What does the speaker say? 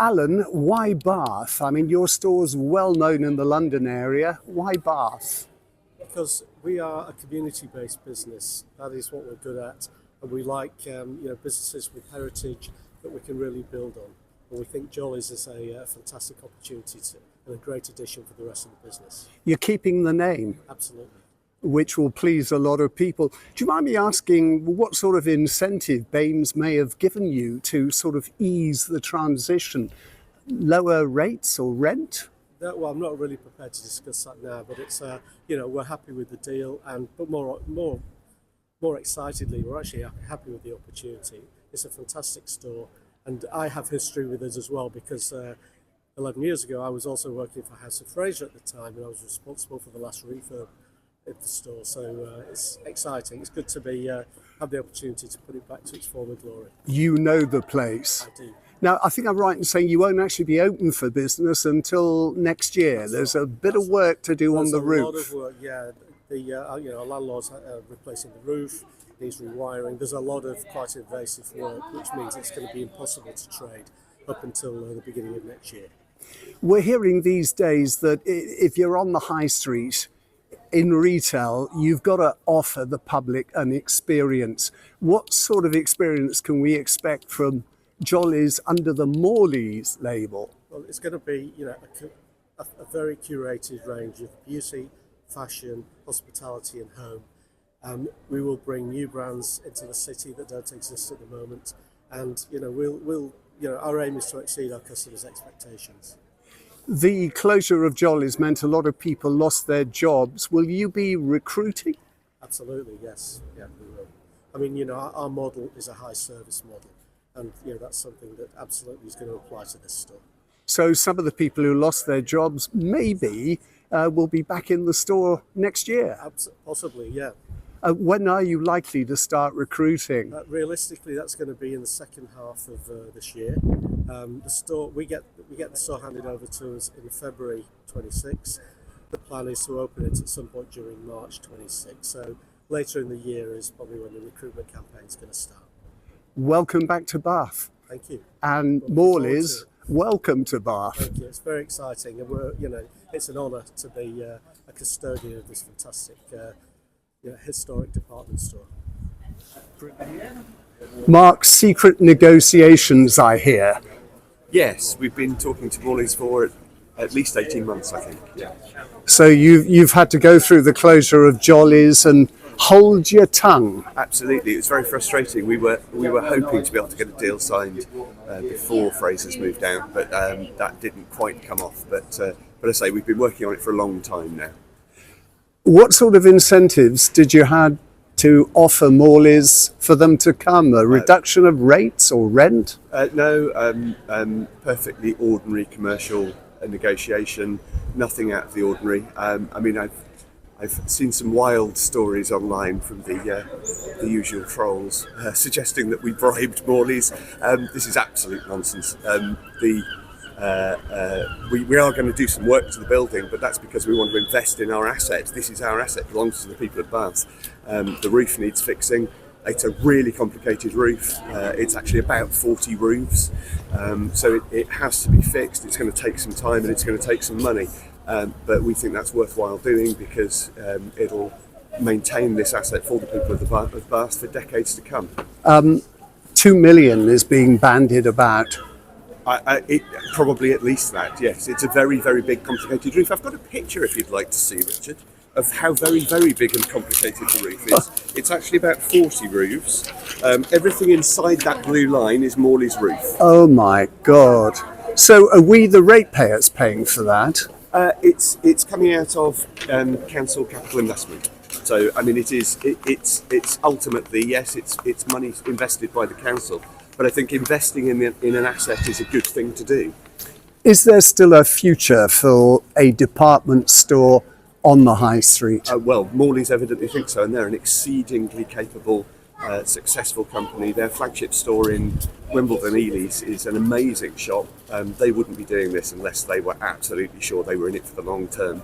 Alan, why Bath? I mean, your store's well known in the London area. Why Bath? Because we are a community-based business. That is what we're good at, and we like businesses with heritage that we can really build on. And we think Jolly's is a fantastic opportunity and a great addition for the rest of the business. You're keeping the name, Absolutely. which will please a lot of people. Do you mind me asking what sort of incentive Baines may have given you to sort of ease the transition? Lower rates or rent? Well, I'm not really prepared to discuss that now, but it's we're happy with the deal, but more excitedly, we're actually happy with the opportunity. It's a fantastic store, and I have history with us as well because 11 years ago I was also working for House of Fraser at the time, and I was responsible for the last refurb at the store. So it's exciting. It's good to have the opportunity to put it back to its former glory. You know the place. I do. Now, I think I'm right in saying you won't actually be open for business until next year. There's a bit of work to do on the roof. There's a lot of work, yeah. Our landlord's replacing the roof, needs rewiring. There's a lot of quite invasive work, which means it's going to be impossible to trade up until the beginning of next year. We're hearing these days that if you're on the high street in retail, you've got to offer the public an experience. What sort of experience can we expect from Jolly's under the Morleys label? Well, it's going to be a very curated range of beauty, fashion, hospitality and home. We will bring new brands into the city that don't exist at the moment, and our aim is to exceed our customers' expectations. The closure of Jolly's meant a lot of people lost their jobs. Will you be recruiting? Absolutely, yes. Yeah, we will. I mean, our model is a high service model. And that's something that absolutely is going to apply to this store. So some of the people who lost their jobs maybe will be back in the store next year. Possibly, yeah. When are you likely to start recruiting? Realistically, that's going to be in the second half of this year. The store we get the store handed over to us in February 26. The plan is to open it at some point during March 26. So later in the year is probably when the recruitment campaign is going to start. Welcome back to Bath. Thank you. And Morleys, welcome to Bath. Thank you. It's very exciting, and it's an honour to be a custodian of this fantastic, historic department store. Mark, secret negotiations, I hear. Yes, we've been talking to Morleys for at least 18 months, I think. Yeah. So you've had to go through the closure of Jolly's and hold your tongue. Absolutely, it was very frustrating. We were hoping to be able to get a deal signed before Fraser's moved out, but that didn't quite come off. But I say we've been working on it for a long time now. What sort of incentives did you have to offer Morleys for them to come? A reduction of rates or rent? No, perfectly ordinary commercial negotiation. Nothing out of the ordinary. I've seen some wild stories online from the usual trolls suggesting that we bribed Morleys. This is absolute nonsense. We are going to do some work to the building, but that's because we want to invest in our asset. This is our asset, it belongs to the people of Bath. The roof needs fixing. It's a really complicated roof. It's actually about 40 roofs, so it has to be fixed. It's going to take some time and it's going to take some money. But we think that's worthwhile doing because it'll maintain this asset for the people of Bath for decades to come. 2 million is being bandied about. Probably at least that, yes. It's a very, very big, complicated roof. I've got a picture if you'd like to see, Richard, of how very, very big and complicated the roof is. It's actually about 40 roofs. Everything inside that blue line is Morley's roof. Oh my God. So are we the ratepayers paying for that? It's coming out of council capital investment. So I mean, it's ultimately, yes, it's money invested by the council, but I think investing in an asset is a good thing to do. Is there still a future for a department store on the high street? Well, Morleys evidently think so, and they're an exceedingly capable, successful company. Their flagship store in Wimbledon, Ely's, is an amazing shop. They wouldn't be doing this unless they were absolutely sure they were in it for the long term.